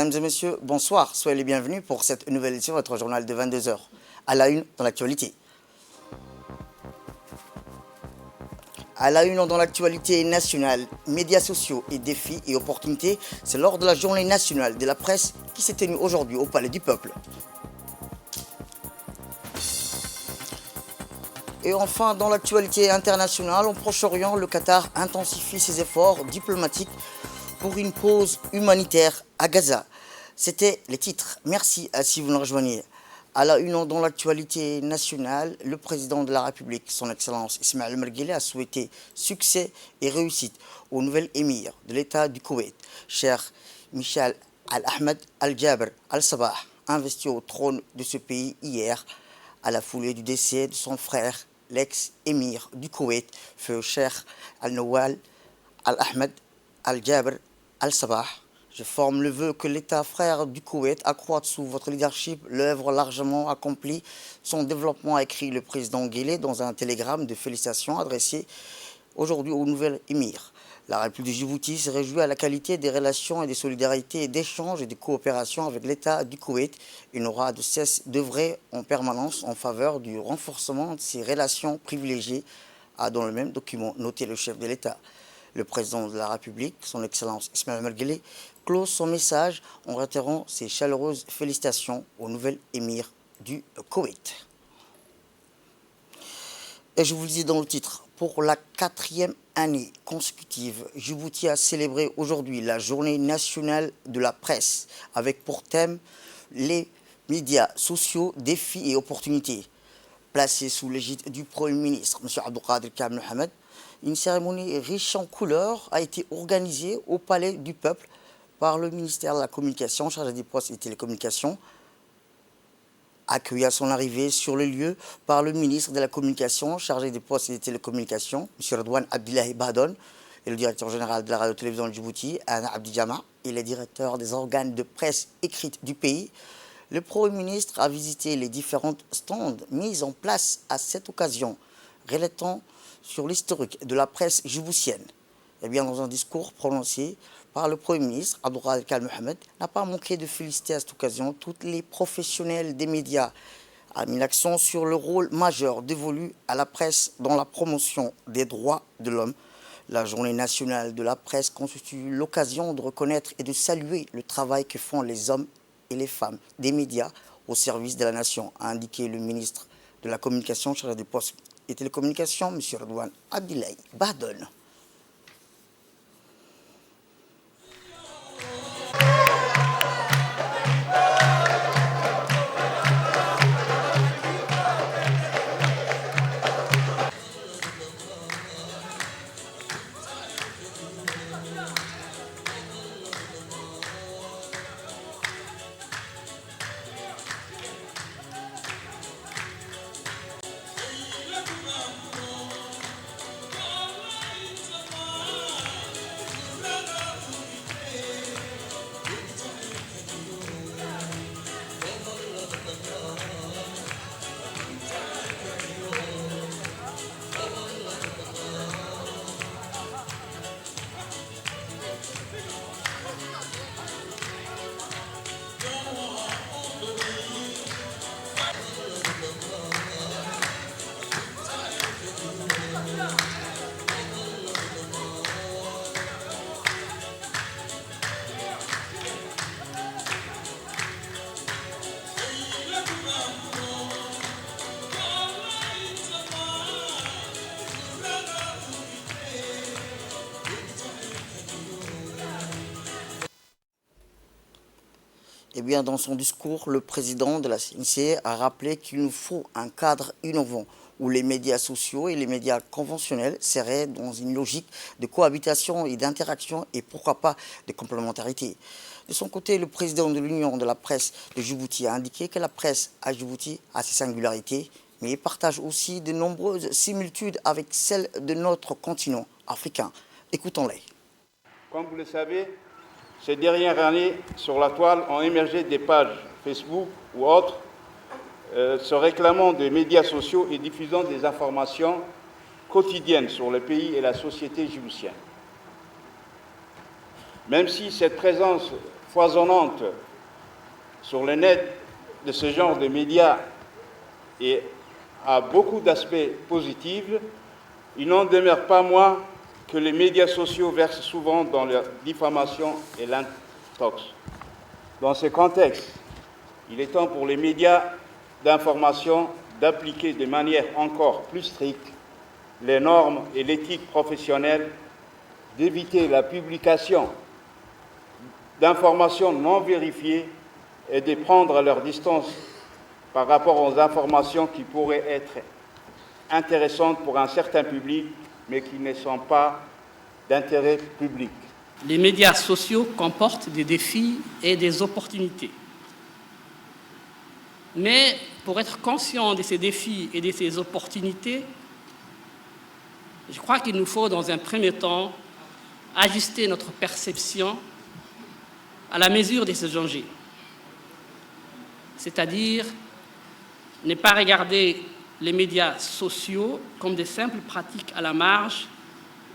Mesdames et messieurs, bonsoir. Soyez les bienvenus pour cette nouvelle édition de votre journal de 22 heures. À la une dans l'actualité. À la une dans l'actualité nationale, médias sociaux et défis et opportunités, c'est lors de la journée nationale de la presse qui s'est tenue aujourd'hui au Palais du Peuple. Et enfin, dans l'actualité internationale, au Proche-Orient, le Qatar intensifie ses efforts diplomatiques pour une pause humanitaire à Gaza. C'était les titres. Merci si vous nous rejoignez. À la une dans l'actualité nationale, le président de la République, son Excellence Ismaël Omar Guelleh, a souhaité succès et réussite au nouvel émir de l'État du Koweït, Cheikh Michel Al-Ahmed Al-Jaber Al-Sabah, investi au trône de ce pays hier, à la foulée du décès de son frère, l'ex-émir du Koweït, feu Cheikh Al-Nawal Al-Ahmed Al-Jaber Al-Sabah. Je forme le vœu que l'État frère du Koweït accroisse sous votre leadership l'œuvre largement accomplie, son développement, a écrit le président Guelleh dans un télégramme de félicitations adressé aujourd'hui au nouvel émir. La République de Djibouti se réjouit à la qualité des relations et des solidarités, d'échanges et de coopération avec l'État du Koweït. Il n'aura de cesse d'œuvrer en permanence en faveur du renforcement de ces relations privilégiées, a dans le même document noté le chef de l'État. Le président de la République, son Excellence Ismaël Omar Guelleh, close son message en réitérant ses chaleureuses félicitations au nouvel émir du Koweït. Et je vous le dis dans le titre, pour la 4e année consécutive, Djibouti a célébré aujourd'hui la journée nationale de la presse, avec pour thème les médias sociaux, défis et opportunités. Placée sous l'égide du Premier ministre, M. Abdelkader Kamel Mohamed, une cérémonie riche en couleurs a été organisée au Palais du Peuple par le ministère de la Communication, chargé des Postes et des Télécommunications, accueilli à son arrivée sur le lieu par le ministre de la Communication, chargé des Postes et des Télécommunications, M. Redouane Abdillahi Bahdon, et le directeur général de la radio-télévision de Djibouti, Anna Abdi Jama, et les directeurs des organes de presse écrite du pays. Le Premier ministre a visité les différentes stands mis en place à cette occasion, relatant sur l'historique de la presse djiboutienne. Et bien, dans un discours prononcé par le Premier ministre, Abdelkader Kamel Mohamed n'a pas manqué de féliciter à cette occasion tous les professionnels des médias, a mis l'accent sur le rôle majeur dévolu à la presse dans la promotion des droits de l'homme. La journée nationale de la presse constitue l'occasion de reconnaître et de saluer le travail que font les hommes et les femmes des médias au service de la nation, a indiqué le ministre de la Communication, chargé des Postes et Télécommunications, M. Redouane Abdillahi Bahdon. Eh bien, dans son discours, le président de la CNC a rappelé qu'il nous faut un cadre innovant où les médias sociaux et les médias conventionnels seraient dans une logique de cohabitation et d'interaction et pourquoi pas de complémentarité. De son côté, le président de l'Union de la presse de Djibouti a indiqué que la presse à Djibouti a ses singularités, mais il partage aussi de nombreuses similitudes avec celles de notre continent africain. Écoutons-les. Comme vous le savez, ces dernières années, sur la toile, ont émergé des pages Facebook ou autres se réclamant des médias sociaux et diffusant des informations quotidiennes sur le pays et la société djiboutienne. Même si cette présence foisonnante sur le net de ce genre de médias et a beaucoup d'aspects positifs, il n'en demeure pas moins que les médias sociaux versent souvent dans la diffamation et l'intox. Dans ce contexte, il est temps pour les médias d'information d'appliquer de manière encore plus stricte les normes et l'éthique professionnelle, d'éviter la publication d'informations non vérifiées et de prendre leur distance par rapport aux informations qui pourraient être intéressantes pour un certain public, mais qui ne sont pas d'intérêt public. Les médias sociaux comportent des défis et des opportunités. Mais pour être conscient de ces défis et de ces opportunités, je crois qu'il nous faut dans un premier temps ajuster notre perception à la mesure de ces enjeux. C'est-à-dire ne pas regarder les médias sociaux comme des simples pratiques à la marge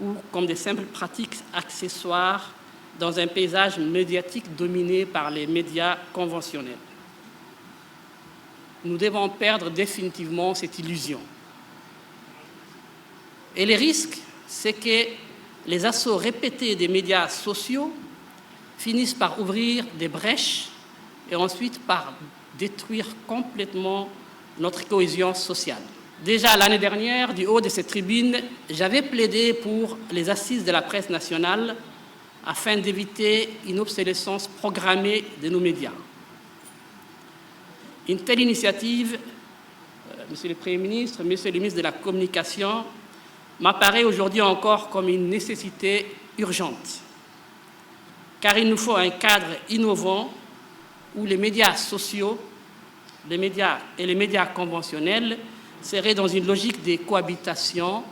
ou comme des simples pratiques accessoires dans un paysage médiatique dominé par les médias conventionnels. Nous devons perdre définitivement cette illusion. Et le risque, c'est que les assauts répétés des médias sociaux finissent par ouvrir des brèches et ensuite par détruire complètement notre cohésion sociale. Déjà l'année dernière, du haut de cette tribune, j'avais plaidé pour les assises de la presse nationale afin d'éviter une obsolescence programmée de nos médias. Une telle initiative, Monsieur le Premier ministre, Monsieur le ministre de la Communication, m'apparaît aujourd'hui encore comme une nécessité urgente, car il nous faut un cadre innovant où les médias sociaux, les médias conventionnels seraient dans une logique de cohabitation,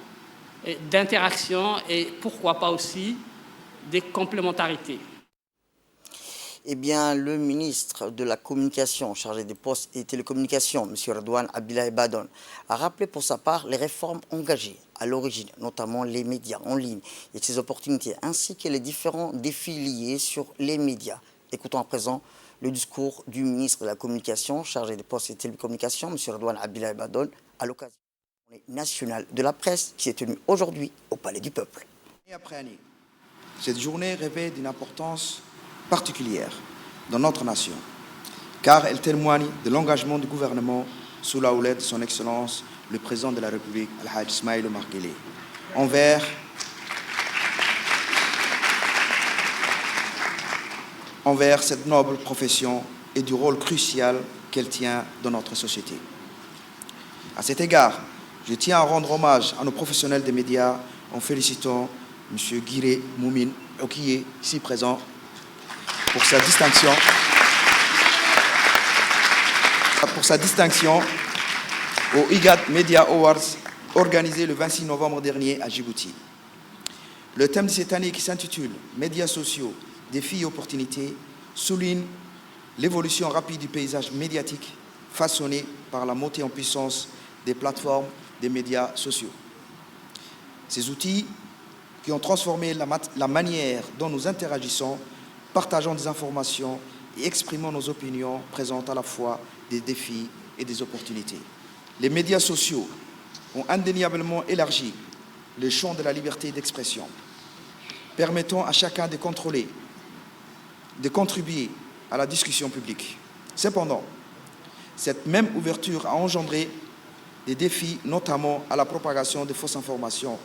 d'interaction et pourquoi pas aussi de complémentarité. Eh bien, le ministre de la Communication, chargé des Postes et Télécommunications, M. Redouane Abdoulaye Badone, a rappelé pour sa part les réformes engagées à l'origine, notamment les médias en ligne et ses opportunités, ainsi que les différents défis liés sur les médias. Écoutons à présent le discours du ministre de la Communication, chargé des Postes et Télécommunications, M. Redouane Abdoulaye Badone, à l'occasion de la journée nationale de la presse qui s'est tenue aujourd'hui au Palais du Peuple. Année après année, cette journée revêt d'une importance particulière dans notre nation, car elle témoigne de l'engagement du gouvernement sous la houlette de son Excellence, le Président de la République, Al-Hajj Ismaïl Omar Guelleh, envers cette noble profession et du rôle crucial qu'elle tient dans notre société. À cet égard, je tiens à rendre hommage à nos professionnels des médias en félicitant M. Guiré Moumine Okiye, ici présent, pour sa distinction au IGAD Media Awards organisé le 26 novembre dernier à Djibouti. Le thème de cette année qui s'intitule « Médias sociaux, défis et opportunités » souligne l'évolution rapide du paysage médiatique façonné par la montée en puissance des plateformes des médias sociaux. Ces outils qui ont transformé la manière dont nous interagissons, partageons des informations et exprimons nos opinions présentent à la fois des défis et des opportunités. Les médias sociaux ont indéniablement élargi le champ de la liberté d'expression, permettant à chacun de contrôler, de contribuer à la discussion publique. Cependant, cette même ouverture a engendré des défis, notamment à la propagation de fausses informations,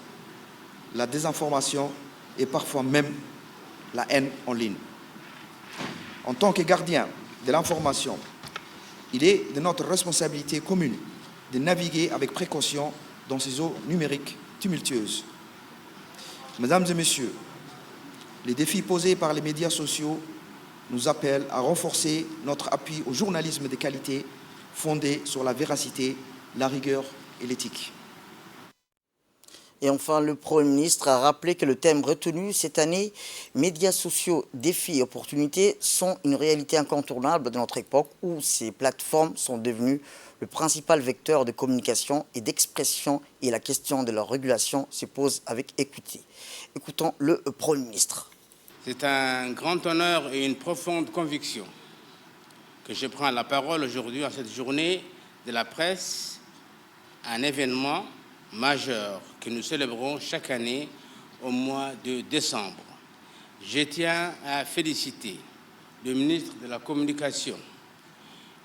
la désinformation et parfois même la haine en ligne. En tant que gardien de l'information, il est de notre responsabilité commune de naviguer avec précaution dans ces eaux numériques tumultueuses. Mesdames et messieurs, les défis posés par les médias sociaux nous appellent à renforcer notre appui au journalisme de qualité fondé sur la véracité, la rigueur et l'éthique. Et enfin, le Premier ministre a rappelé que le thème retenu cette année, médias sociaux, défis et opportunités, sont une réalité incontournable de notre époque où ces plateformes sont devenues le principal vecteur de communication et d'expression et la question de leur régulation se pose avec équité. Écoutons le Premier ministre. C'est un grand honneur et une profonde conviction que je prends la parole aujourd'hui en cette journée de la presse, un événement majeur que nous célébrons chaque année au mois de décembre. Je tiens à féliciter le ministre de la Communication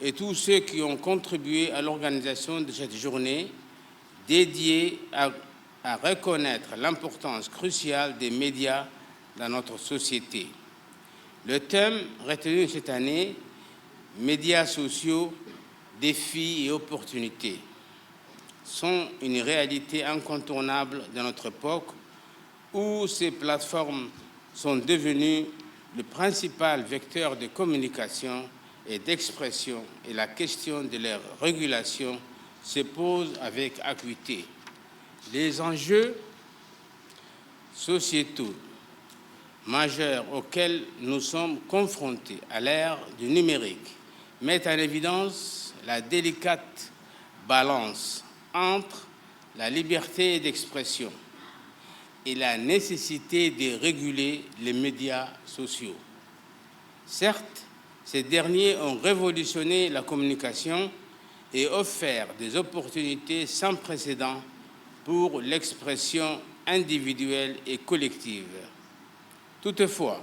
et tous ceux qui ont contribué à l'organisation de cette journée dédiée à reconnaître l'importance cruciale des médias dans notre société. Le thème retenu cette année, médias sociaux, défis et opportunités, sont une réalité incontournable de notre époque où ces plateformes sont devenues le principal vecteur de communication et d'expression, et la question de leur régulation se pose avec acuité. Les enjeux sociétaux majeurs auxquels nous sommes confrontés à l'ère du numérique mettent en évidence la délicate balance entre la liberté d'expression et la nécessité de réguler les médias sociaux. Certes, ces derniers ont révolutionné la communication et offert des opportunités sans précédent pour l'expression individuelle et collective. Toutefois,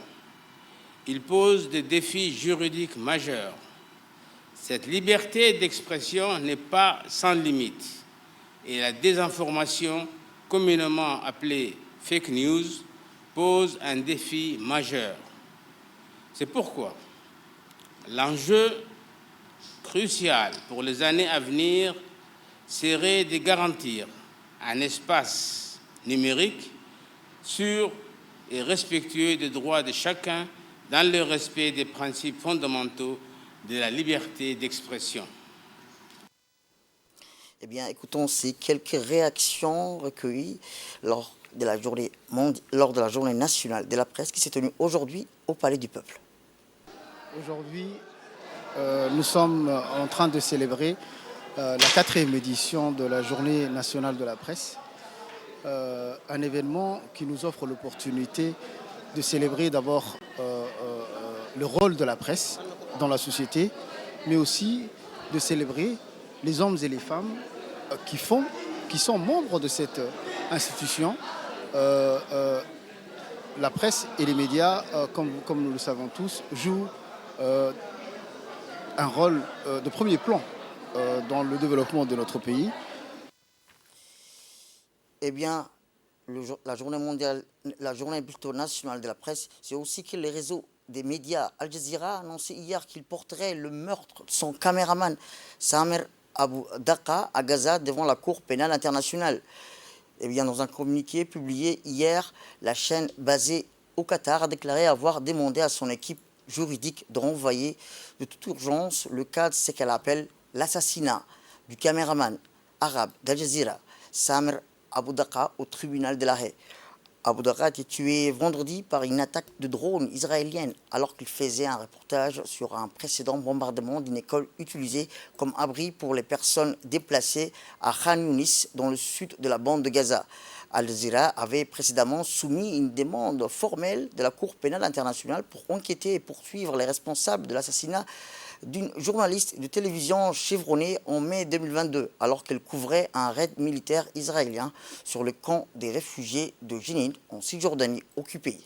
ils posent des défis juridiques majeurs. Cette liberté d'expression n'est pas sans limite et la désinformation, communément appelée fake news, pose un défi majeur. C'est pourquoi l'enjeu crucial pour les années à venir serait de garantir un espace numérique sûr et respectueux des droits de chacun dans le respect des principes fondamentaux de la liberté d'expression. Eh bien, écoutons ces quelques réactions recueillies lors de la journée nationale de la presse qui s'est tenue aujourd'hui au Palais du Peuple. Aujourd'hui, nous sommes en train de célébrer la 4e édition de la journée nationale de la presse. Un événement qui nous offre l'opportunité de célébrer d'abord le rôle de la presse dans la société, mais aussi de célébrer les hommes et les femmes qui sont membres de cette institution. La presse et les médias, comme nous le savons tous, jouent un rôle de premier plan dans le développement de notre pays. Eh bien, la journée plutôt nationale de la presse, c'est aussi que les réseaux des médias Al Jazeera a annoncé hier qu'il porterait le meurtre de son caméraman Samer Abu Daqa à Gaza devant la Cour pénale internationale. Eh bien, dans un communiqué publié hier, la chaîne basée au Qatar a déclaré avoir demandé à son équipe juridique de renvoyer de toute urgence le cas de ce qu'elle appelle l'assassinat du caméraman arabe d'Al Jazeera, Samer Abu Daqa, au tribunal de La Haye. Abu Daqa a été tué vendredi par une attaque de drone israélienne alors qu'il faisait un reportage sur un précédent bombardement d'une école utilisée comme abri pour les personnes déplacées à Khan Younis dans le sud de la bande de Gaza. Al Jazeera avait précédemment soumis une demande formelle de la Cour pénale internationale pour enquêter et poursuivre les responsables de l'assassinat d'une journaliste de télévision chevronnée en mai 2022, alors qu'elle couvrait un raid militaire israélien sur le camp des réfugiés de Jenin, en Cisjordanie occupée.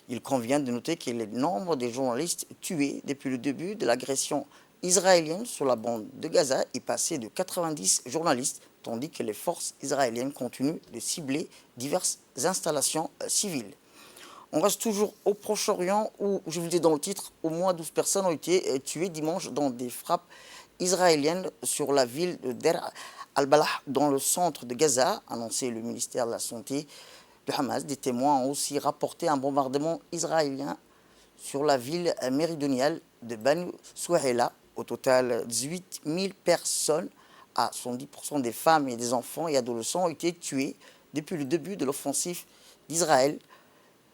Il convient de noter que le nombre des journalistes tués depuis le début de l'agression israélienne sur la bande de Gaza est passé de 90 journalistes, tandis que les forces israéliennes continuent de cibler diverses installations civiles. On reste toujours au Proche-Orient où, je vous le dis dans le titre, au moins 12 personnes ont été tuées dimanche dans des frappes israéliennes sur la ville de Der al-Balah, dans le centre de Gaza, annoncé le ministère de la Santé de Hamas. Des témoins ont aussi rapporté un bombardement israélien sur la ville méridionale de Banu Souhaila. Au total, 18 000 personnes, à 70% des femmes et des enfants et adolescents, ont été tuées depuis le début de l'offensive d'Israël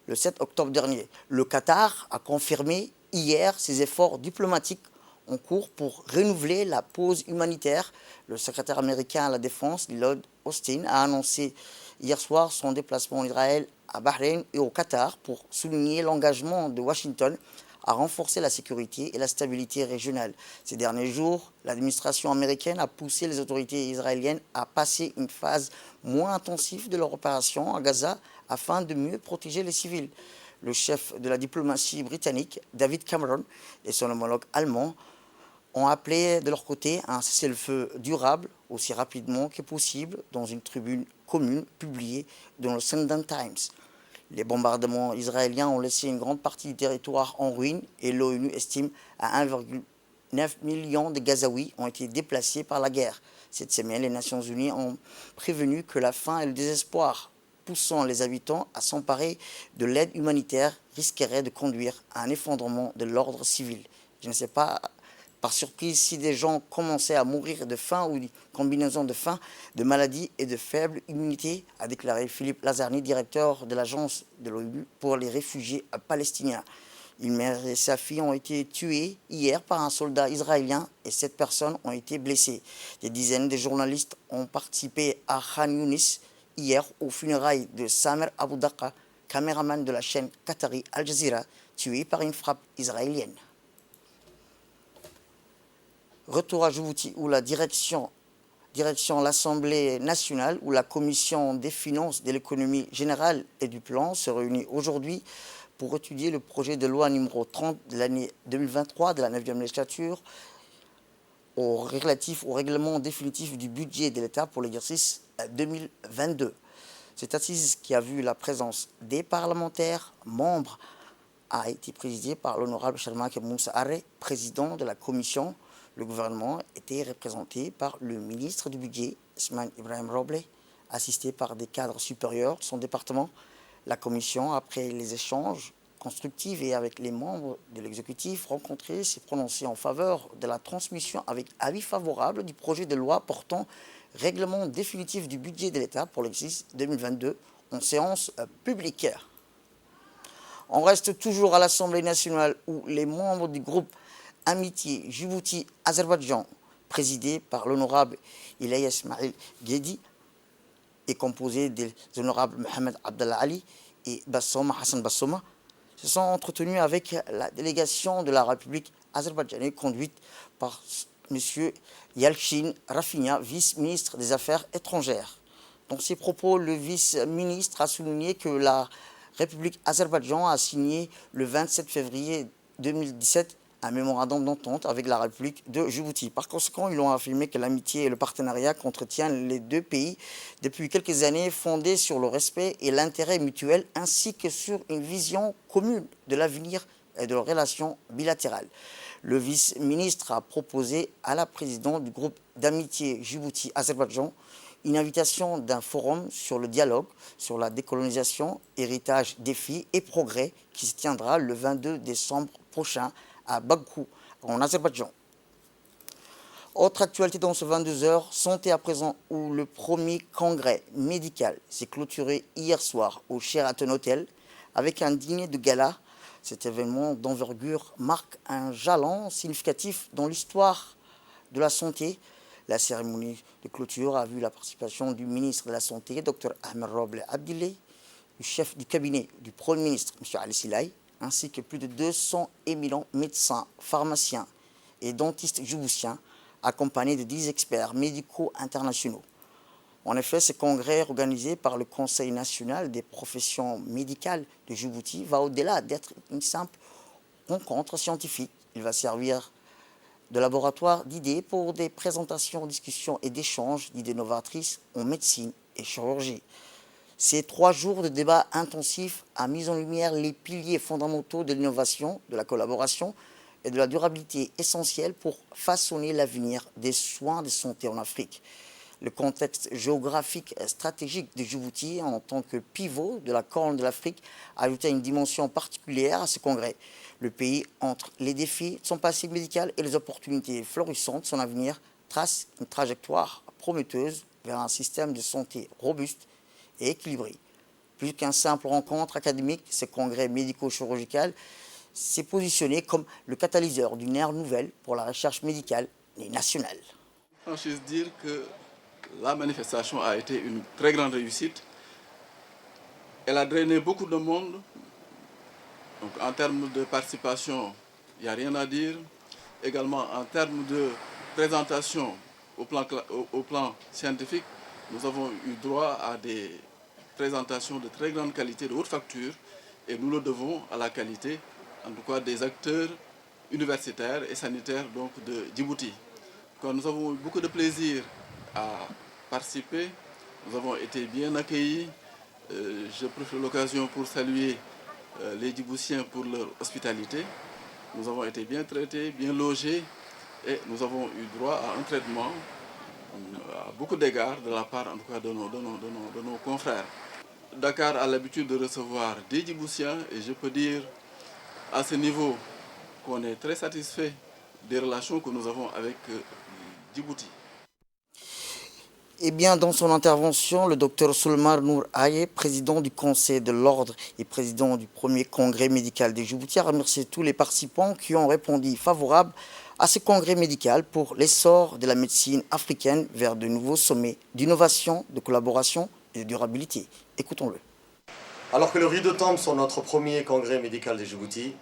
le 7 octobre dernier. Le Qatar a confirmé hier ses efforts diplomatiques en cours pour renouveler la pause humanitaire. Le secrétaire américain à la Défense, Lloyd Austin, a annoncé hier soir son déplacement en Israël à Bahreïn et au Qatar pour souligner l'engagement de Washington à renforcer la sécurité et la stabilité régionale. Ces derniers jours, l'administration américaine a poussé les autorités israéliennes à passer une phase moins intensive de leur opération à Gaza afin de mieux protéger les civils. Le chef de la diplomatie britannique, David Cameron, et son homologue allemand ont appelé de leur côté à un cessez-le-feu durable aussi rapidement que possible dans une tribune commune publiée dans le Sunday Times. Les bombardements israéliens ont laissé une grande partie du territoire en ruine et l'ONU estime à 1,9 million de Gazaouis ont été déplacés par la guerre. Cette semaine, les Nations Unies ont prévenu que la faim et le désespoir poussant les habitants à s'emparer de l'aide humanitaire risqueraient de conduire à un effondrement de l'ordre civil. Je ne sais pas, par surprise, si des gens commençaient à mourir de faim ou d'une combinaison de faim, de maladies et de faible immunité, a déclaré Philippe Lazarni, directeur de l'agence de l'ONU pour les réfugiés palestiniens. Une mère et sa fille ont été tuées hier par un soldat israélien et 7 personnes ont été blessées. Des dizaines de journalistes ont participé à Khan Younis hier aux funérailles de Samer Abu Daqa, caméraman de la chaîne qatari Al Jazeera, tué par une frappe israélienne. Retour à Djibouti, où la direction l'Assemblée nationale, où la Commission des finances, de l'économie générale et du plan se réunit aujourd'hui pour étudier le projet de loi numéro 30 de l'année 2023 de la 9e législature relatif au règlement définitif du budget de l'État pour l'exercice 2022. Cette assise qui a vu la présence des parlementaires membres a été présidée par l'honorable Sharmak Moussa Arre, président de la commission. Le gouvernement était représenté par le ministre du budget, Ismaël Ibrahim Roble, assisté par des cadres supérieurs de son département. La commission, après les échanges constructifs et avec les membres de l'exécutif rencontrés, s'est prononcée en faveur de la transmission avec avis favorable du projet de loi portant règlement définitif du budget de l'État pour l'exercice 2022 en séance publique. On reste toujours à l'Assemblée nationale où les membres du groupe Amitié Djibouti-Azerbaïdjan, présidé par l'honorable Ilaya Ismail Guedi, est composé des honorables Mohamed Abdallah Ali et Hassan Bassoma, se sont entretenus avec la délégation de la République azerbaïdjanaise conduite par M. Yalchin Rafinia, vice-ministre des Affaires étrangères. Dans ses propos, le vice-ministre a souligné que la République azerbaïdjan a signé le 27 février 2017 un mémorandum d'entente avec la République de Djibouti. Par conséquent, ils ont affirmé que l'amitié et le partenariat qu'entretiennent les deux pays depuis quelques années fondés sur le respect et l'intérêt mutuel ainsi que sur une vision commune de l'avenir et de leurs relations bilatérales. Le vice-ministre a proposé à la présidente du groupe d'amitié Djibouti-Azerbaïdjan une invitation d'un forum sur le dialogue, sur la décolonisation, héritage, défis et progrès qui se tiendra le 22 décembre prochain à Bakou, en Azerbaïdjan. Autre actualité dans ce 22h, santé à présent, où le premier congrès médical s'est clôturé hier soir au Sheraton Hotel avec un dîner de gala. Cet événement d'envergure marque un jalon significatif dans l'histoire de la santé. La cérémonie de clôture a vu la participation du ministre de la Santé, Dr Ahmed Roble Abdillah, du chef du cabinet du Premier ministre, M. Ali Silay, ainsi que plus de 200 éminents médecins, pharmaciens et dentistes djiboutiens, accompagnés de 10 experts médicaux internationaux. En effet, ce congrès organisé par le Conseil national des professions médicales de Djibouti va au-delà d'être une simple rencontre scientifique. Il va servir de laboratoire d'idées pour des présentations, discussions et d'échanges d'idées novatrices en médecine et chirurgie. Ces 3 jours de débats intensifs ont mis en lumière les piliers fondamentaux de l'innovation, de la collaboration et de la durabilité essentielle pour façonner l'avenir des soins de santé en Afrique. Le contexte géographique et stratégique de Djibouti en tant que pivot de la Corne de l'Afrique a ajouté une dimension particulière à ce congrès. Le pays, entre les défis de son passé médical et les opportunités florissantes de son avenir, trace une trajectoire prometteuse vers un système de santé robuste et équilibré. Plus qu'un simple rencontre académique, ce congrès médico-chirurgical s'est positionné comme le catalyseur d'une ère nouvelle pour la recherche médicale et nationale. Je veux dire que la manifestation a été une très grande réussite Elle a drainé beaucoup de monde. Donc, en termes de participation, il n'y a rien à dire. Également, en termes de présentation au plan scientifique, nous avons eu droit à des présentations de très grande qualité, de haute facture, et nous le devons à la qualité, en tout cas, des acteurs universitaires et sanitaires donc, de Djibouti. Quand nous avons eu beaucoup de plaisir à participer, nous avons été bien accueillis. Je profite de l'occasion pour saluer les Djiboutiens pour leur hospitalité. Nous avons été bien traités, bien logés, et nous avons eu droit à un traitement à beaucoup d'égards de la part en tout cas de nos confrères. Dakar a l'habitude de recevoir des Djiboutiens et je peux dire à ce niveau qu'on est très satisfait des relations que nous avons avec Djibouti. Eh bien, dans son intervention, le docteur Soulmar Nour Aye, président du Conseil de l'Ordre et président du premier congrès médical de Djibouti, a remercié tous les participants qui ont répondu favorable à ce congrès médical pour l'essor de la médecine africaine vers de nouveaux sommets d'innovation, de collaboration et de durabilité. Écoutons-le. Alors que le rideau tombe sur notre premier congrès médical de Djibouti,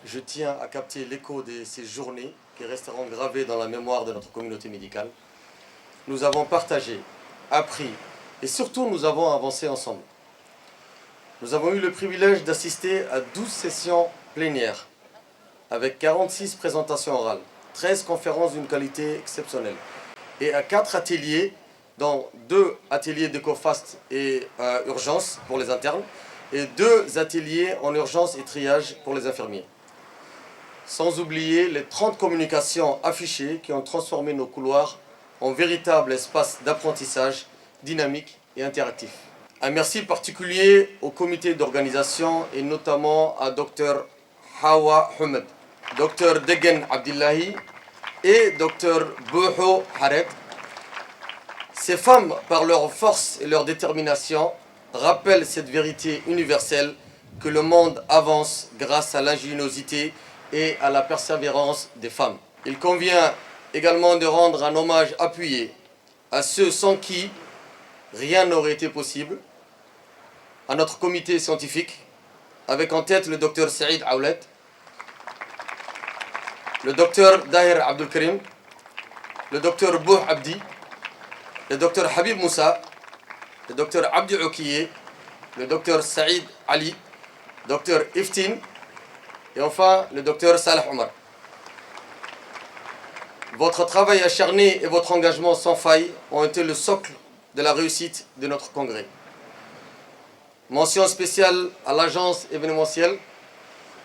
je tiens à capter l'écho de ces journées qui resteront gravées dans la mémoire de notre communauté médicale. Nous avons partagé, appris et surtout nous avons avancé ensemble. Nous avons eu le privilège d'assister à 12 sessions plénières avec 46 présentations orales, 13 conférences d'une qualité exceptionnelle et à 4 ateliers, dont 2 ateliers d'EcoFast et urgence pour les internes et 2 ateliers en urgence et triage pour les infirmiers. Sans oublier les 30 communications affichées qui ont transformé nos couloirs en véritable espace d'apprentissage dynamique et interactif. Un merci particulier au comité d'organisation et notamment à Dr Hawa Humed, Dr Degen Abdillahi et Dr Bouho Haret. Ces femmes, par leur force et leur détermination, rappellent cette vérité universelle que le monde avance grâce à l'ingéniosité et à la persévérance des femmes. Il convient également de rendre un hommage appuyé à ceux sans qui rien n'aurait été possible, à notre comité scientifique, avec en tête le docteur Saïd Aoulet, le docteur Daher Abdelkarim, le docteur Bouh Abdi, le docteur Habib Moussa, le docteur Abdi Oukiye, le docteur Saïd Ali, le docteur Iftin et enfin le docteur Salah Omar. Votre travail acharné et votre engagement sans faille ont été le socle de la réussite de notre congrès. Mention spéciale à l'agence événementielle,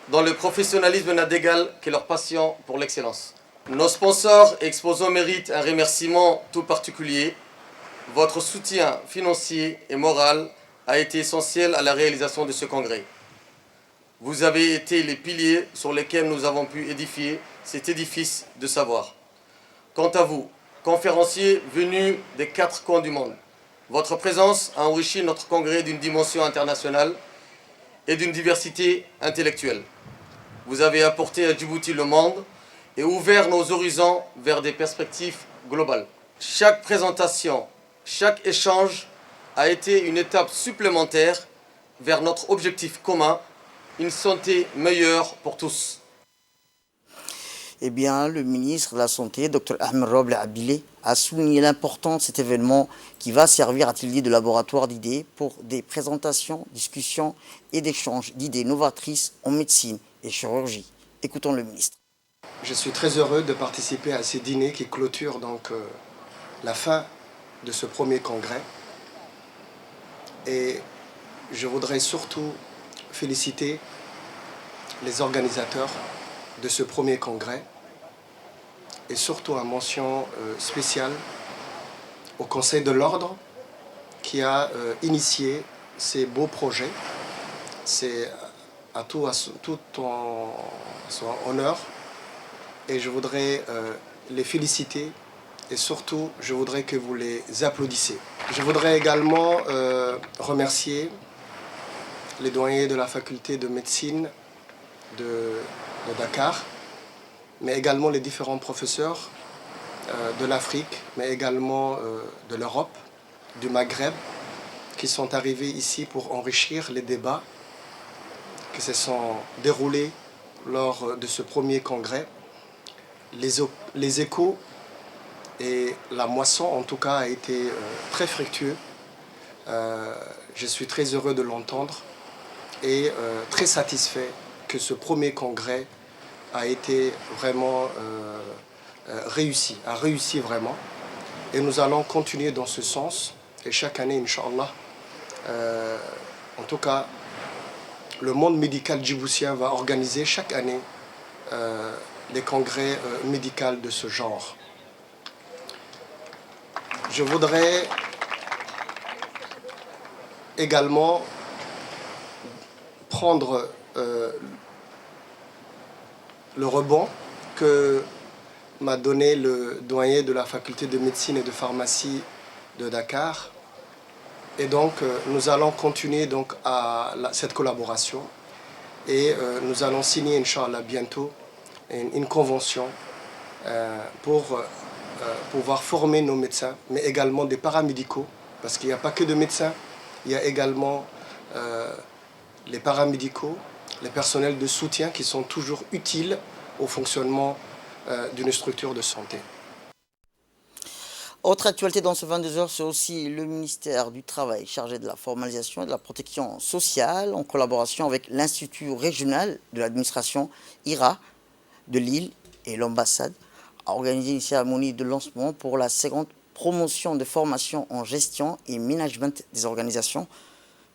dont le professionnalisme n'a d'égal que leur passion pour l'excellence. Nos sponsors et exposants méritent un remerciement tout particulier. Votre soutien financier et moral a été essentiel à la réalisation de ce congrès. Vous avez été les piliers sur lesquels nous avons pu édifier cet édifice de savoir. Quant à vous, conférenciers venus des 4 coins du monde, votre présence a enrichi notre congrès d'une dimension internationale et d'une diversité intellectuelle. Vous avez apporté à Djibouti le monde et ouvert nos horizons vers des perspectives globales. Chaque présentation, chaque échange a été une étape supplémentaire vers notre objectif commun, une santé meilleure pour tous. Eh bien, le ministre de la Santé, Dr Ahmed Roble Abile, a souligné l'importance de cet événement qui va servir d'atelier de laboratoire d'idées pour des présentations, discussions et d'échanges d'idées novatrices en médecine et chirurgie. Écoutons le ministre. Je suis très heureux de participer à ces dîners qui clôturent donc la fin de ce premier congrès. Et je voudrais surtout féliciter les organisateurs de ce premier congrès et surtout une mention spéciale au Conseil de l'Ordre qui a initié ces beaux projets. C'est à tout en son honneur et je voudrais les féliciter et surtout je voudrais que vous les applaudissiez. Je voudrais également remercier les doyens de la faculté de médecine de Dakar, mais également les différents professeurs de l'Afrique, mais également de l'Europe, du Maghreb, qui sont arrivés ici pour enrichir les débats qui se sont déroulés lors de ce premier congrès. Les échos et la moisson, en tout cas, a été très fructueux. Je suis très heureux de l'entendre et très satisfait que ce premier congrès a été vraiment réussi, a réussi vraiment. Et nous allons continuer dans ce sens. Et chaque année, Inch'Allah, en tout cas, le monde médical djiboutien va organiser chaque année des congrès médicaux de ce genre. Je voudrais également prendre le rebond que m'a donné le doyen de la faculté de médecine et de pharmacie de Dakar. Et donc, nous allons continuer donc cette collaboration et nous allons signer, Inch'Allah, bientôt une convention pour pouvoir former nos médecins, mais également des paramédicaux, parce qu'il n'y a pas que de médecins, il y a également les paramédicaux, les personnels de soutien qui sont toujours utiles au fonctionnement d'une structure de santé. Autre actualité dans ce 22h, c'est aussi le ministère du Travail chargé de la formalisation et de la protection sociale en collaboration avec l'Institut régional de l'administration IRA de Lille et l'ambassade a organisé une cérémonie de lancement pour la seconde promotion de formation en gestion et management des organisations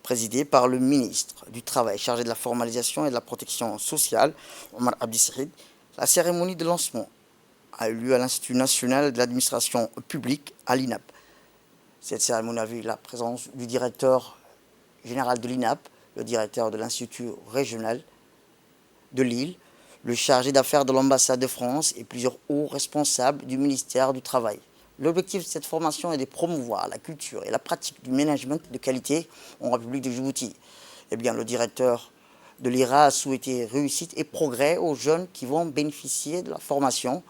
présidée par le ministre du Travail chargé de la formalisation et de la protection sociale, Omar Abdissahid. La cérémonie de lancement a eu lieu à l'Institut national de l'administration publique à l'INAP. Cette cérémonie a vu la présence du directeur général de l'INAP, le directeur de l'Institut régional de Lille, le chargé d'affaires de l'ambassade de France et plusieurs hauts responsables du ministère du Travail. L'objectif de cette formation est de promouvoir la culture et la pratique du management de qualité en République de Djibouti. Eh bien, le directeur de l'IRA a souhaité réussite et progrès aux jeunes qui vont bénéficier de la formation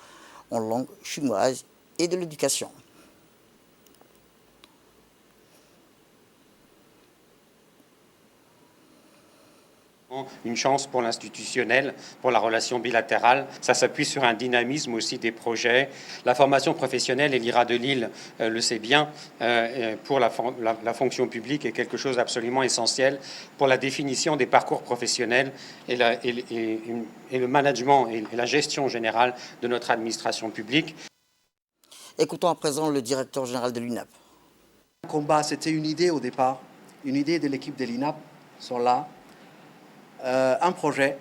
en langue chinoise et de l'éducation. Une chance pour l'institutionnel, pour la relation bilatérale. Ça s'appuie sur un dynamisme aussi des projets. La formation professionnelle, et l'IRA de Lille le sait bien, pour la fonction publique est quelque chose d'absolument essentiel pour la définition des parcours professionnels et le management et la gestion générale de notre administration publique. Écoutons à présent le directeur général de l'INAP. Le combat, c'était une idée au départ, une idée de l'équipe de l'INAP, sont là. Un projet.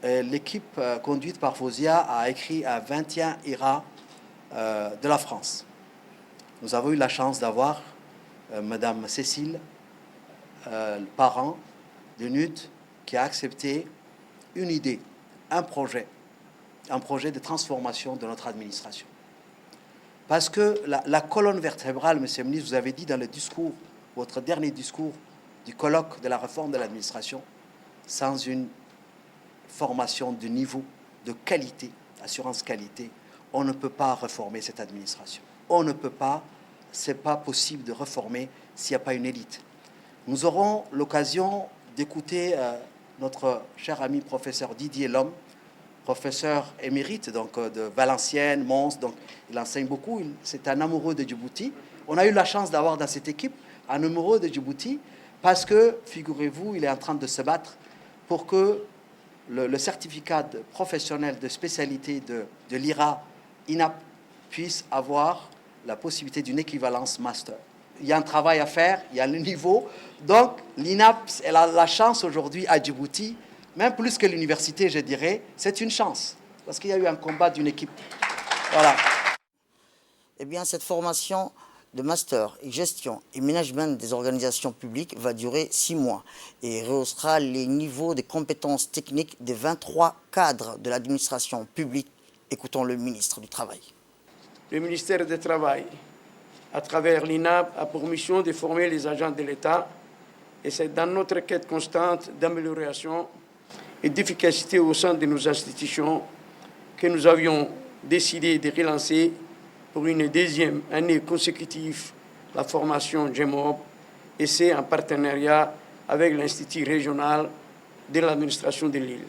L'équipe conduite par Fausia a écrit à 21 IRA de la France. Nous avons eu la chance d'avoir Madame Cécile, parent de NUD, qui a accepté une idée, un projet de transformation de notre administration. Parce que la colonne vertébrale, Monsieur le ministre, vous avez dit dans le discours, votre dernier discours du colloque de la réforme de l'administration, sans une formation de niveau, de qualité, assurance qualité, on ne peut pas réformer cette administration. On ne peut pas, c'est pas possible de réformer s'il n'y a pas une élite. Nous aurons l'occasion d'écouter notre cher ami professeur Didier Lhomme, professeur émérite donc, de Valenciennes, Mons, donc il enseigne beaucoup, c'est un amoureux de Djibouti. On a eu la chance d'avoir dans cette équipe un amoureux de Djibouti parce que, figurez-vous, il est en train de se battre pour que le certificat professionnel de spécialité de l'IRA, INAP, puisse avoir la possibilité d'une équivalence master. Il y a un travail à faire, il y a le niveau. Donc, l'INAP, elle a la chance aujourd'hui à Djibouti, même plus que l'université, je dirais, c'est une chance, parce qu'il y a eu un combat d'une équipe. Voilà. Eh bien, cette formation de master et gestion et management des organisations publiques va durer 6 mois et rehaussera les niveaux de compétences techniques des 23 cadres de l'administration publique. Écoutons le ministre du Travail. Le ministère du Travail, à travers l'INAP, a pour mission de former les agents de l'État et c'est dans notre quête constante d'amélioration et d'efficacité au sein de nos institutions que nous avions décidé de relancer pour une deuxième année consécutive la formation GEMOB et c'est en partenariat avec l'Institut régional de l'administration de l'île.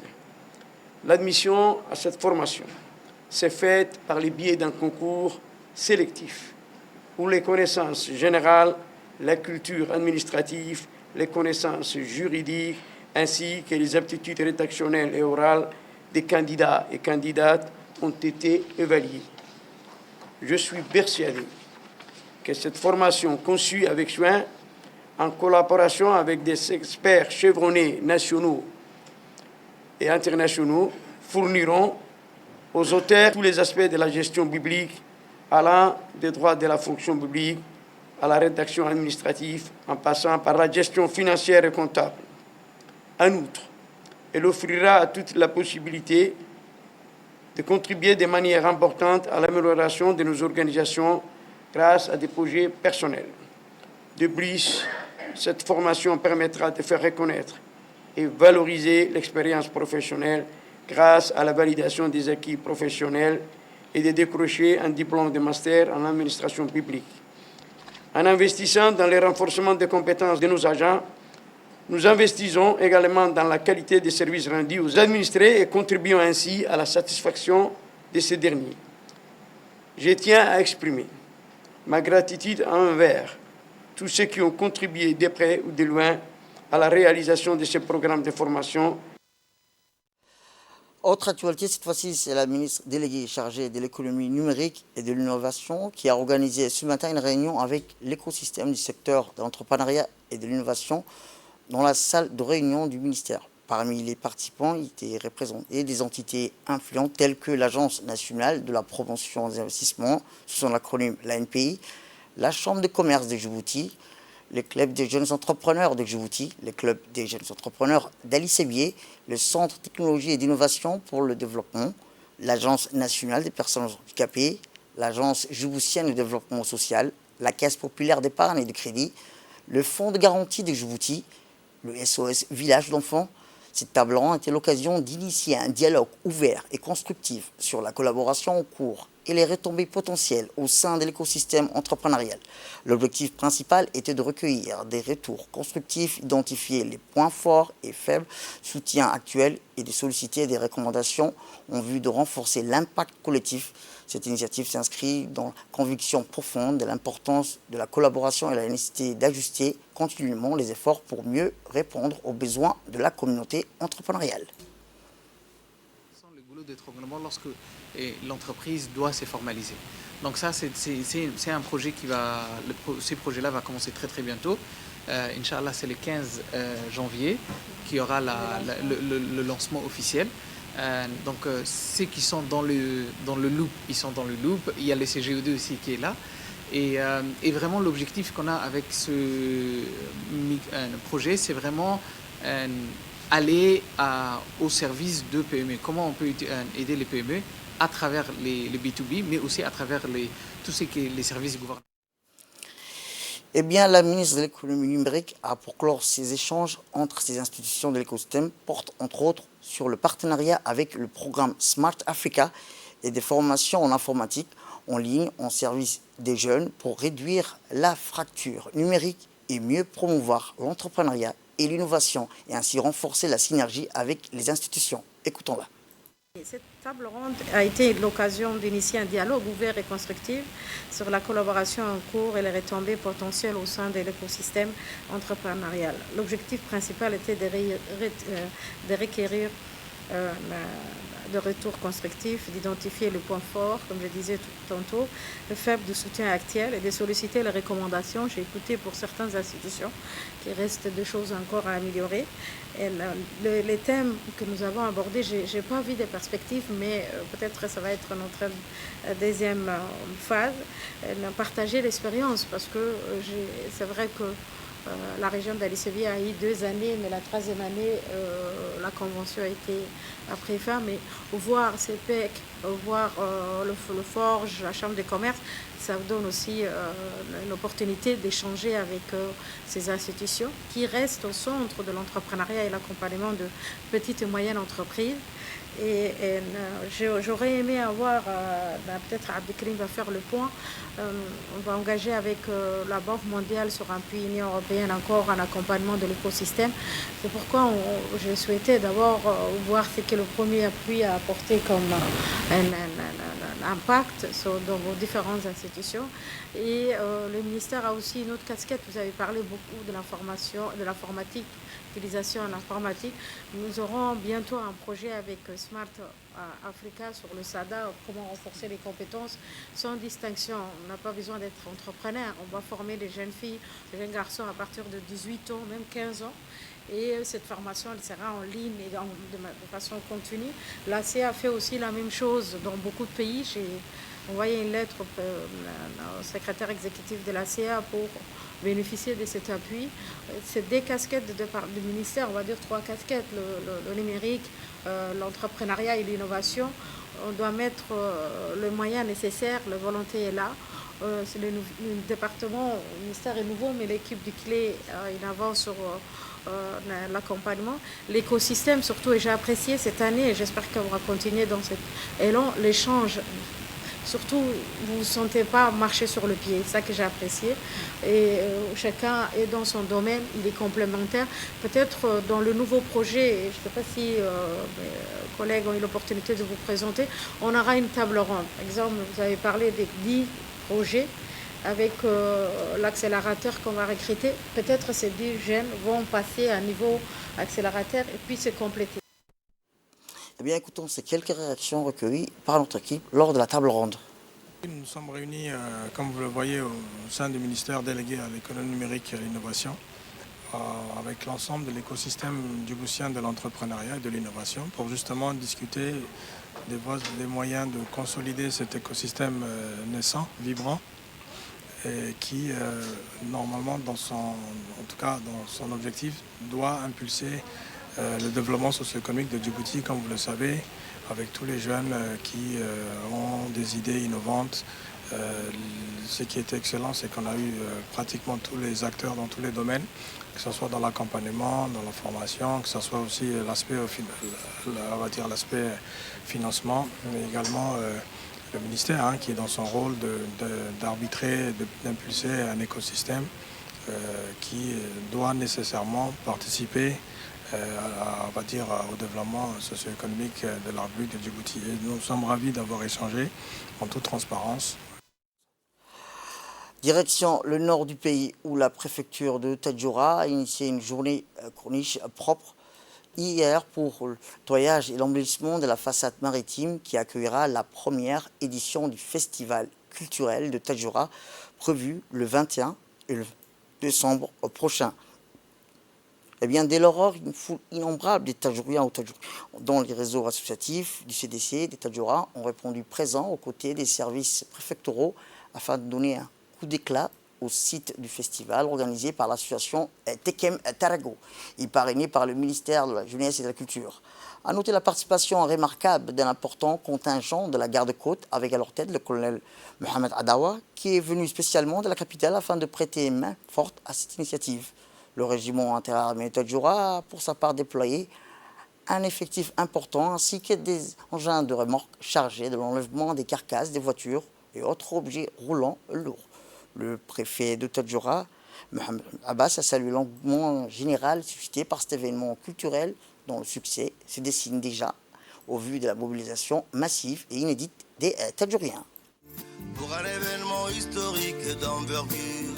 L'admission à cette formation s'est faite par le biais d'un concours sélectif où les connaissances générales, la culture administrative, les connaissances juridiques ainsi que les aptitudes rédactionnelles et orales des candidats et candidates ont été évaluées. Je suis persuadé que cette formation conçue avec soin, en collaboration avec des experts chevronnés nationaux et internationaux, fourniront aux auteurs tous les aspects de la gestion publique, allant des droits de la fonction publique à la rédaction administrative, en passant par la gestion financière et comptable. En outre, elle offrira à toutes la possibilité de contribuer de manière importante à l'amélioration de nos organisations grâce à des projets personnels. De plus, cette formation permettra de faire reconnaître et valoriser l'expérience professionnelle grâce à la validation des acquis professionnels et de décrocher un diplôme de master en administration publique. En investissant dans le renforcement des compétences de nos agents, nous investissons également dans la qualité des services rendus aux administrés et contribuons ainsi à la satisfaction de ces derniers. Je tiens à exprimer ma gratitude envers tous ceux qui ont contribué de près ou de loin à la réalisation de ces programmes de formation. Autre actualité, cette fois-ci, c'est la ministre déléguée chargée de l'économie numérique et de l'innovation qui a organisé ce matin une réunion avec l'écosystème du secteur de l'entrepreneuriat et de l'innovation dans la salle de réunion du ministère. Parmi les participants étaient représentés des entités influentes telles que l'Agence nationale de la promotion des investissements, sous son acronyme l'ANPI, la Chambre de commerce de Djibouti, le Club des jeunes entrepreneurs de Djibouti, le Club des jeunes entrepreneurs d'Ali Sébié, le Centre de technologie et d'innovation pour le développement, l'Agence nationale des personnes handicapées, l'Agence djiboutienne de développement social, la Caisse populaire d'épargne et de crédit, le Fonds de garantie de Djibouti, le SOS Village d'enfants. Cette table ronde était l'occasion d'initier un dialogue ouvert et constructif sur la collaboration en cours et les retombées potentielles au sein de l'écosystème entrepreneurial. L'objectif principal était de recueillir des retours constructifs, identifier les points forts et faibles, soutiens actuels et de solliciter des recommandations en vue de renforcer l'impact collectif. Cette initiative s'inscrit dans la conviction profonde de l'importance de la collaboration et la nécessité d'ajuster continuellement les efforts pour mieux répondre aux besoins de la communauté entrepreneuriale. Le goulot d'étranglement lorsque l'entreprise doit se formaliser. Donc ça, c'est un projet qui va... Ce projet-là va commencer très très bientôt. Inch'Allah, c'est le 15 janvier qui aura le lancement officiel. Donc ceux qui sont dans le loop, ils sont dans le loop. Il y a le CGE2 aussi qui est là. Et vraiment l'objectif qu'on a avec ce projet, c'est vraiment aller au service de PME. Comment on peut aider les PME à travers les B2B, mais aussi à travers tout ce qui est les services gouvernementaux. Eh bien, la ministre de l'économie numérique a pour clore ces échanges entre ces institutions de l'écosystème porte entre autres sur le partenariat avec le programme Smart Africa et des formations en informatique en ligne en service des jeunes pour réduire la fracture numérique et mieux promouvoir l'entrepreneuriat et l'innovation et ainsi renforcer la synergie avec les institutions. Écoutons-la. Cette table ronde a été l'occasion d'initier un dialogue ouvert et constructif sur la collaboration en cours et les retombées potentielles au sein de l'écosystème entrepreneurial. L'objectif principal était de requérir de retours constructifs, d'identifier les points forts, comme je disais tantôt, le faible du soutien actuel et de solliciter les recommandations. J'ai écouté pour certaines institutions qu'il reste des choses encore à améliorer. Et les thèmes que nous avons abordés, je n'ai pas vu des perspectives, mais peut-être ça va être notre deuxième phase, partager l'expérience, parce que c'est vrai que la région d'Ali Sébié a eu 2 années, mais la 3e année, la convention a été après fin. Mais voir CEPEC, voir le Forge, la Chambre de commerce, ça vous donne aussi l'opportunité d'échanger avec ces institutions qui restent au centre de l'entrepreneuriat et l'accompagnement de petites et moyennes entreprises. J'aurais aimé avoir, peut-être Abdelkrim va faire le point, on va engager avec la Banque mondiale sur un puits Union européenne encore un accompagnement de l'écosystème. C'est pourquoi j'ai souhaité d'abord voir ce que le premier appui a apporté comme un impact dans vos différentes institutions. Et le ministère a aussi une autre casquette. Vous avez parlé beaucoup de l'information, de l'informatique, utilisation en informatique. Nous aurons bientôt un projet avec Smart Africa sur le SADA, comment renforcer les compétences sans distinction. On n'a pas besoin d'être entrepreneur. On va former les jeunes filles, les jeunes garçons à partir de 18 ans, même 15 ans. Et cette formation, elle sera en ligne et de façon continue. La CA fait aussi la même chose dans beaucoup de pays. J'ai envoyé une lettre au secrétaire exécutif de la CA pour bénéficier de cet appui. C'est des casquettes du ministère, on va dire 3 casquettes, le numérique, l'entrepreneuriat et l'innovation. On doit mettre le moyen nécessaire, la volonté est là. Le département, le ministère est nouveau, mais l'équipe du CLE il avance sur l'accompagnement. L'écosystème surtout, et j'ai apprécié cette année, et j'espère qu'on va continuer dans cet élan, l'échange. Surtout, vous ne vous sentez pas marcher sur le pied, c'est ça que j'ai apprécié. Et chacun est dans son domaine, il est complémentaire. Peut-être dans le nouveau projet, je ne sais pas si mes collègues ont eu l'opportunité de vous présenter, on aura une table ronde. Par exemple, vous avez parlé des 10 projets avec l'accélérateur qu'on va recruter. Peut-être ces 10 jeunes vont passer à un niveau accélérateur et puis se compléter. Eh bien, écoutons ces quelques réactions recueillies par notre équipe lors de la table ronde. Nous sommes réunis, comme vous le voyez, au sein du ministère délégué à l'économie numérique et à l'innovation, avec l'ensemble de l'écosystème djiboutien de l'entrepreneuriat et de l'innovation, pour justement discuter des moyens de consolider cet écosystème naissant, vibrant, et qui, normalement, dans son objectif, doit impulser le développement socio-économique de Djibouti, comme vous le savez, avec tous les jeunes qui ont des idées innovantes. Ce qui est excellent, c'est qu'on a eu pratiquement tous les acteurs dans tous les domaines, que ce soit dans l'accompagnement, dans la formation, que ce soit aussi l'aspect financement, mais également le ministère qui est dans son rôle d'arbitrer, d'impulser un écosystème qui doit nécessairement participer au développement socio-économique de la République de Djibouti. Et nous sommes ravis d'avoir échangé en toute transparence. Direction le nord du pays où la préfecture de Tadjoura a initié une journée corniche propre hier pour le nettoyage et l'embellissement de la façade maritime qui accueillera la première édition du festival culturel de Tadjoura prévu le 21 et le décembre prochain. Eh bien, dès l'aurore, une foule innombrable des Tadjouriens dont les réseaux associatifs du CDC des Tadjoura ont répondu présents aux côtés des services préfectoraux afin de donner un coup d'éclat au site du festival organisé par l'association Tekem Tarago et parrainé par le ministère de la Jeunesse et de la Culture. A noter la participation remarquable d'un important contingent de la garde-côte avec à leur tête le colonel Mohamed Adawa qui est venu spécialement de la capitale afin de prêter main forte à cette initiative. Le régiment interarmé de Tadjoura a pour sa part déployé un effectif important ainsi que des engins de remorque chargés de l'enlèvement des carcasses des voitures et autres objets roulants lourds. Le préfet de Tadjoura, Mohamed Abbas, a salué l'engouement général suscité par cet événement culturel dont le succès se dessine déjà au vu de la mobilisation massive et inédite des Tadjouriens. Pour un événement historique d'envergure,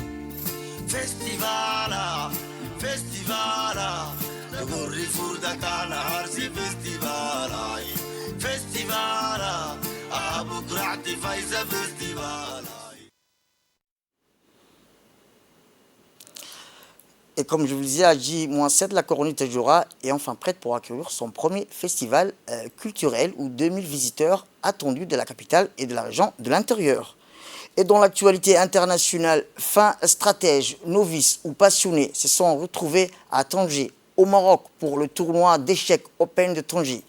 festivala, festivala, تقولي فودك على عرسي فestivala, festivala, أبوك رعتي فايزة festivala. Et comme je vous le disais, à J-7, la colonie Tadjoura est enfin prête pour accueillir son premier festival culturel où 2000 visiteurs attendus de la capitale et de la région de l'intérieur. Et dans l'actualité internationale, fins stratèges, novices ou passionnés se sont retrouvés à Tanger, au Maroc, pour le tournoi d'échecs Open de Tanger.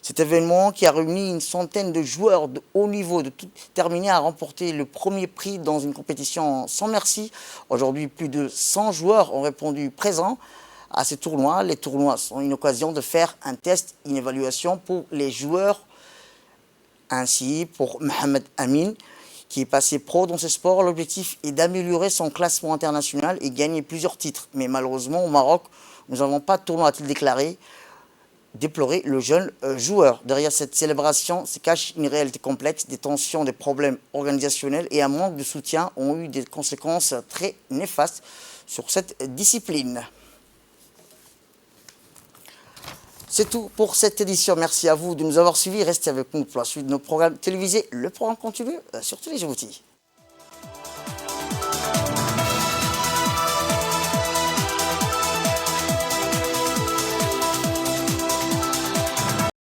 Cet événement, qui a réuni une centaine de joueurs de haut niveau de tout terminé, a remporté le premier prix dans une compétition sans merci. Aujourd'hui, plus de 100 joueurs ont répondu présents à ces tournois. Les tournois sont une occasion de faire un test, une évaluation pour les joueurs. Ainsi, pour Mohamed Amin, qui est passé pro dans ce sport, l'objectif est d'améliorer son classement international et gagner plusieurs titres. Mais malheureusement, au Maroc, nous n'avons pas de tournoi, a-t-il déclaré. Déplorer le jeune joueur. Derrière cette célébration se cache une réalité complexe. Des tensions, des problèmes organisationnels et un manque de soutien ont eu des conséquences très néfastes sur cette discipline. C'est tout pour cette édition. Merci à vous de nous avoir suivis. Restez avec nous pour la suite de nos programmes télévisés. Le programme continue sur Télé Djibouti.